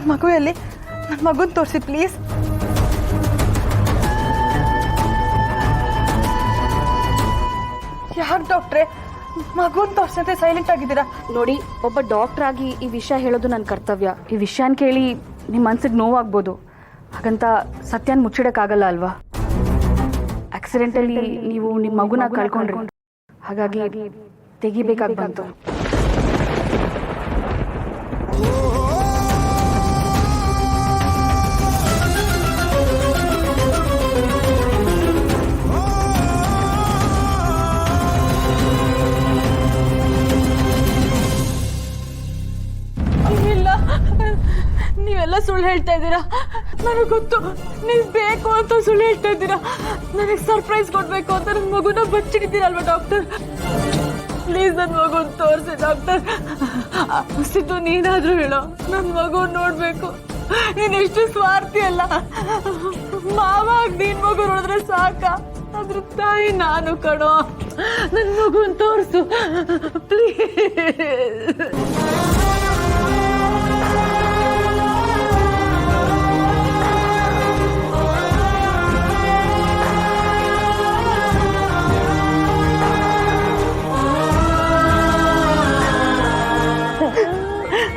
ನನ್ನ ಮಗು ಎಲ್ಲಿ? ನನ್ನ ಮಗುನ ತೋರಿಸಿ ಪ್ಲೀಸ್. ಯಾರು ಡಾಕ್ಟ್ರೆ? ಮಗುನ್ ತೋರ್ಸಂತೆ ಸೈಲೆಂಟ್ ಆಗಿದ್ದೀರಾ? ನೋಡಿ, ಒಬ್ಬ ಡಾಕ್ಟರ್ ಆಗಿ ಈ ವಿಷಯ ಹೇಳೋದು ನನ್ನ ಕರ್ತವ್ಯ. ಈ ವಿಷಯನ ಕೇಳಿ ನಿಮ್ಮ ಮನ್ಸಿಗೆ ನೋವಾಗ್ಬೋದು, ಹಾಗಂತ ಸತ್ಯನ ಮುಚ್ಚಿಡಕ್ಕಾಗಲ್ಲ ಅಲ್ವಾ? ಆಕ್ಸಿಡೆಂಟಲ್ಲಿ ನೀವು ನಿಮ್ಮ ಮಗುನ ಕಳ್ಕೊಂಡ್ರಿ, ಹಾಗಾಗಿ ತೆಗಿಬೇಕಾಗಿ ಬಂತು. ನೀವೆಲ್ಲ ಸುಳ್ಳು ಹೇಳ್ತಾ ಇದ್ದೀರಾ. ನನಗೆ ಗೊತ್ತು, ನೀವು ಬೇಕು ಅಂತ ಸುಳ್ಳು ಹೇಳ್ತಾ ಇದ್ದೀರಾ. ನನಗೆ ಸರ್ಪ್ರೈಸ್ ಕೊಡ್ಬೇಕು ಅಂತ ನನ್ನ ಮಗುನ ಬಚ್ಚಿಟ್ಟಿದ್ದೀರಲ್ವಾ ಡಾಕ್ಟರ್? ಪ್ಲೀಸ್ ನನ್ನ ಮಗುನ ತೋರಿಸಿ ಡಾಕ್ಟರ್. ಸಿದ್ದು, ನೀನಾದ್ರೂ ಹೇಳೋ, ನನ್ನ ಮಗು ನೋಡ್ಬೇಕು. ನೀನ್ ಎಷ್ಟು ಸ್ವಾರ್ಥಿ ಅಲ್ಲ. ಮಾವಾಗ ನೀನ್ ಮಗು ನೋಡಿದ್ರೆ ಸಾಕ, ಅದ್ರ ತಾಯಿ ನಾನು ಕಣೋ. ನನ್ನ ಮಗುನ ತೋರಿಸು ಪ್ಲೀಸ್.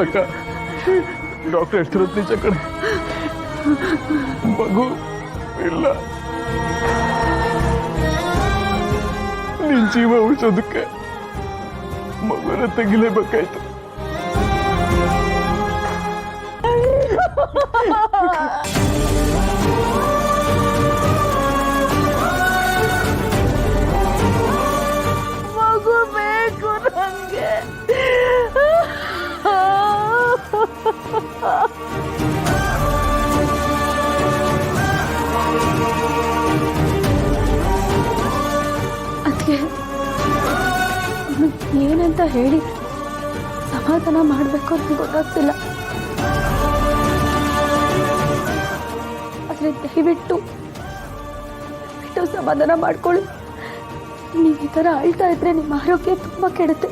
ಅಕ್ಕ, ಡಾಕ್ಟರ್ ಹೇಳ್ತಿರೋದು ನಿಜ ಕಣೆ. ಮಗು ಇಲ್ಲ. ನಿನ್ ಜೀವ ಉಳಿಸೋದಕ್ಕೆ ಮಗುನ ತೆಗಿಲೇಬೇಕಾಯ್ತು. ಮಗು ಬೇಕು ನಂಗೆ. ಅದಕ್ಕೆ ಏನಂತ ಹೇಳಿ ಸಮಾಧಾನ ಮಾಡಬೇಕು ಅಂತ ಗೊತ್ತಾಗ್ತಿಲ್ಲ. ಆದರೆ ದಯವಿಟ್ಟು ಸಮಾಧಾನ ಮಾಡ್ಕೊಳ್ಳಿ. ನೀವು ಈ ಥರ ಅಳ್ತಾ ಇದ್ರೆ ನಿಮ್ಮ ಆರೋಗ್ಯ ತುಂಬ ಕೆಡುತ್ತೆ.